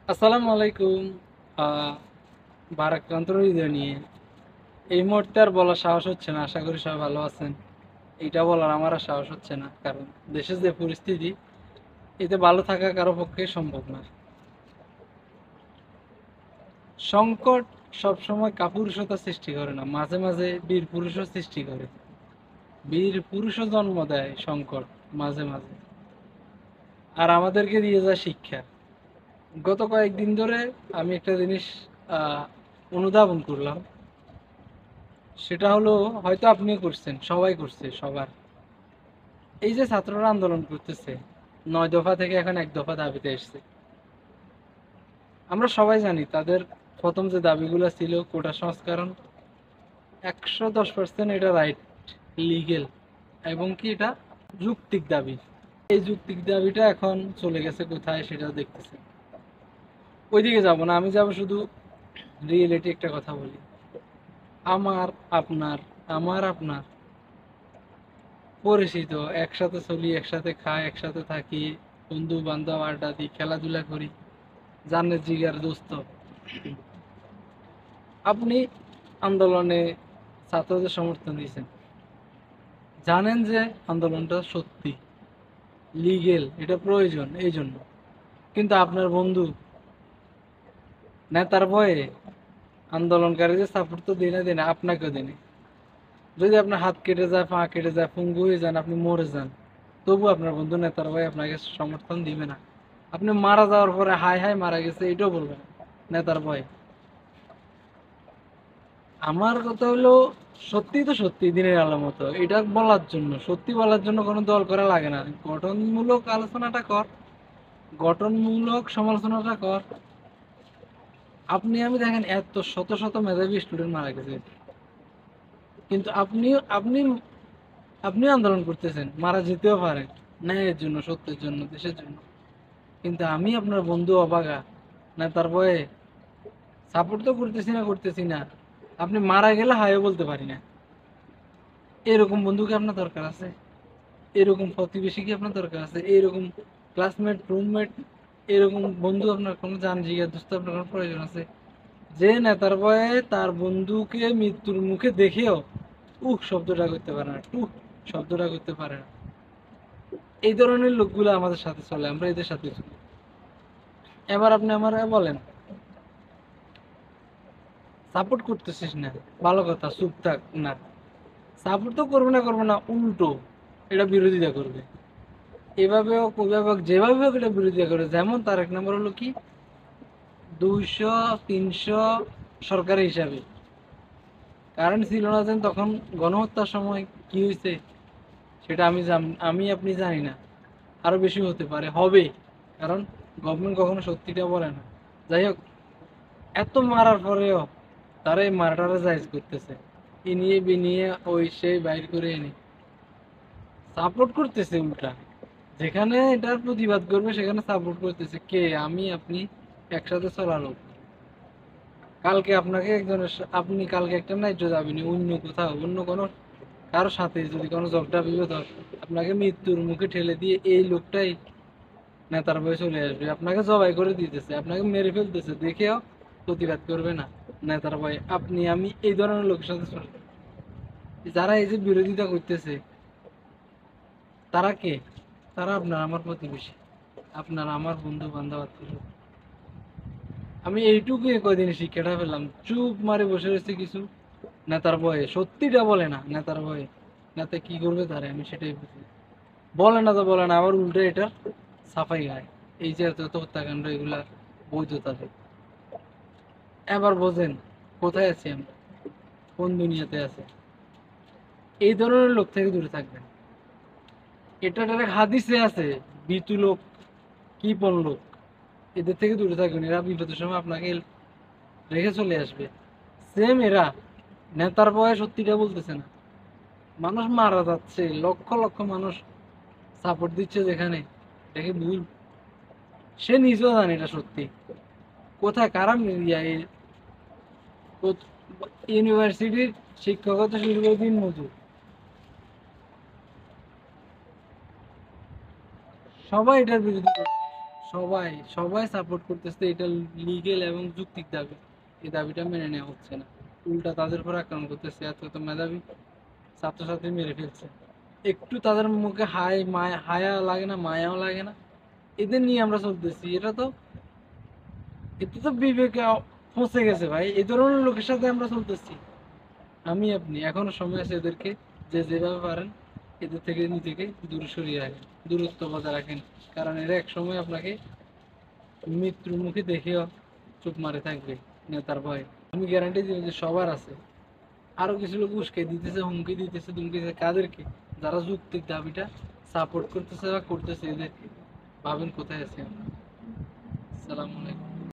আসসালামু আলাইকুম। ভারাক্রান্ত হৃদয় নিয়ে এই মুহূর্তে আর বলার সাহস হচ্ছে না। আশা করি সবাই ভালো আছেন। এইটা বলার আমার আর সাহস হচ্ছে না, কারণ দেশের যে পরিস্থিতি, এতে ভালো থাকা কারো পক্ষে সম্ভব না। সংকট সবসময় কাপুরুষতা সৃষ্টি করে না, মাঝে মাঝে বীর পুরুষও সৃষ্টি করে। বীর পুরুষও জন্ম দেয় সংকট মাঝে মাঝে, আর আমাদেরকে দিয়ে যায় শিক্ষা। গত কয়েকদিন ধরে আমি একটা জিনিস আহ, অনুধাবন করলাম। সেটা হলো, হয়তো আপনিও করছেন, সবাই করছে, সবার। এই যে ছাত্ররা আন্দোলন করতেছে, 9 দফা থেকে এখন 1 দফা দাবিতে এসছে। আমরা সবাই জানি তাদের প্রথম যে দাবিগুলো ছিল কোটা সংস্করণ, 110% এটা রাইট, লিগেল, এবং কি এটা যৌক্তিক দাবি। এই যৌক্তিক দাবিটা এখন চলে গেছে কোথায় সেটাও দেখতেছে। ওইদিকে যাব না, আমি যাব শুধু রিয়েলিটি একটা কথা বলি। আমার আপনার আমার আপনার পরিচিত, একসাথে চলি, একসাথে খাই, একসাথে থাকি, বন্ধু বান্ধব আড্ডা দিই, খেলাধুলা করি, জানের জিগার দোস্ত। আপনি আন্দোলনে ছাত্রদের সমর্থন দিয়েছেন, জানেন যে আন্দোলনটা সত্যি লিগেল, এটা প্রয়োজন এই জন্য। কিন্তু আপনার বন্ধু নেতার ভয়ে আন্দোলনকারীদের সাপোর্ট তো দিনে আপনাকেও দিনে। যদি আপনার হাত কেটে যায়, পা কেটে যায়, পঙ্গু হয়ে যান, আপনি মরে যান, তবু আপনার বন্ধু নেতার ভয়ে আপনাকে সমর্থন দিবে না। আপনি মারা যাওয়ার পরে হাই হাই মারা গেছে এটাও বলবেন নেতার ভয়ে। আমার কথা হলো, সত্যি তো সত্যি দিনের আলো মতো, এটা বলার জন্য, সত্যি বলার জন্য কোনো দল করা লাগে না। গঠনমূলক আলোচনাটা কর, গঠনমূলক সমালোচনাটা কর। আপনি আমি দেখেন, এত শত শত মেধাবী স্টুডেন্ট মারা গেছে, কিন্তু আপনি আপনি আন্দোলন করতেছেন, মারা যেতেও পারেন ন্যায়ের জন্য, সত্যের জন্য, দেশের জন্য। কিন্তু আমি আপনার বন্ধু অবাগা, নেতার ভয়ে সাপোর্ট তো করতেছি না, আপনি মারা গেলে হায়ও বলতে পারি না। এরকম বন্ধু কি আপনার দরকার আছে? এরকম প্রতিবেশী কি আপনার দরকার আছে? এরকম ক্লাসমেট, রুমমেট, এরকম বন্ধু আপনার কোনো জান জিজ্ঞার দোস্ত আপনার কোনো প্রয়োজন আছে? যে নেতার ভয়ে তার বন্ধুকে মৃত্যুর মুখে দেখেও শব্দটা করতে পারে না, শব্দটা করতে পারে না। এই ধরনের লোকগুলো আমাদের সাথে চলে, আমরা এদের সাথে চলি। এবার আপনি আমার বলেন, সাপোর্ট করতেছিস না, ভালো কথা, চুপ থাক না। সাপোর্ট তো করবে না, উল্টো এটা বিরোধিতা করবে। এভাবে হোক ওইভাবে হোক, যেভাবে হোক এটা বিরোধিতা করে। যেমন তার এক নম্বর হলো কি, 200 300 সরকারি হিসাবে কারেন্ট ছিল না। যেন তখন গণহত্যার সময় কি হয়েছে সেটা আমি আপনি জানি না, আরো বেশি হতে পারে, হবে, কারণ গভর্নমেন্ট কখনো সত্যিটা বলে না। যাই হোক, এত মারার পরেও তারা এই মারাটারে জায়েজ করতেছে, এ নিয়ে বিনিয়ে ওই সেই বাইর করে এনে সাপোর্ট করতেছে উল্টা। যেখানে এটার প্রতিবাদ করবে সেখানে সাপোর্ট করতেছে কে? আমি আপনি একসাথে চলার লোক। কালকে আপনাকে আপনি কালকে একটা ন্যায্য যাবেনি অন্য কোথাও, অন্য কোনো কারোর সাথে যদি কোনো ঝগড়া বিবাদ হয়, আপনাকে মৃত্যুর মুখে ঠেলে দিয়ে এই লোকটাই নেতার বয়ে চলে আসবে, আপনাকে জবাই করে দিতেছে, আপনাকে মেরে ফেলতেছে, দেখেও প্রতিবাদ করবে না নেতার ভয়ে। আপনি আমি এই ধরনের লোকের সাথে চলে, যারা এই যে বিরোধিতা করতেছে, তারা কে? তারা আপনার আমার প্রতিবেশী, আপনার আমার বন্ধু বান্ধব, আত্মীয়। আমি এইটুকুই কয়দিন শিক্ষাটা পেলাম, চুপ মারে বসে রয়েছে কিছু নেতার ভয়ে, সত্যিটা বলে না নেতার ভয়ে। নেতা কি করবে তারে, আমি সেটাই বুঝি। বলে না তো বলে না, আবার উল্টে এটা সাফাই গায়। এই যে এত এত হত্যাকাণ্ড, এগুলা বৈধতা দেয়। এবার বোঝেন কোথায় আছি আমরা, কোন দুনিয়াতে আছে। এই ধরনের লোক থেকে দূরে থাকবেন। এটা একটা হাদিসে আছে, বিতু লোক, কৃপণ লোক, এদের থেকে দূরে থাকবেন। এরা বিপদের সময় আপনাকে রেখে চলে আসবে। সেম এরা নেতার বয়স সত্যিটা বলতেছে না, মানুষ মারা যাচ্ছে, লক্ষ লক্ষ মানুষ সাপোর্ট দিচ্ছে যেখানে, দেখে ভুল। সে নিজেও জানে এটা সত্যি। কোথায় কারা মিডিয়া, ইউনিভার্সিটির শিক্ষকতা শুরু করে দিন মজুর, সবাই এটার বিরোধিতা, সবাই সবাই সাপোর্ট করতেছে, এটা লিগেল এবং যৌক্তিক দাবি। এই দাবিটা মেনে নেওয়া হচ্ছে না, উল্টা তাদের উপর আক্রমণ করতেছে। এত এত মেধাবী ছাত্রছাত্রী মেরে ফেলছে। একটু তাদের মুখে হায়া লাগে না, মায়াও লাগে না? এদের নিয়ে আমরা চলতেছি, এটা তো বিবেকে ফসে গেছে ভাই। এই ধরনের লোকের সাথে আমরা চলতেছি। আমি আপনি এখনো সময় আছে এদেরকে, যে যেভাবে পারেন এদের থেকে নিজেকে দূরে সরিয়ে রাখেন, দূরত্ব বজায় রাখেন। কারণ এরা এক সময় আপনাকে মৃত্যুর মুখে দেখেও চুপ মারে থাকবে নেতার ভয়ে। আমি গ্যারান্টি দিব যে সবার আছে। আরো কিছু লোক উস্কে দিতেছে, হুমকি দিতেছে, ধুমকি দিতেছে। কাদেরকে? যারা যৌক্তিক দাবিটা সাপোর্ট করতেছে বা করতেছে, এদেরকে। ভাবেন কোথায় আছি আমরা। আসসালামু আলাইকুম।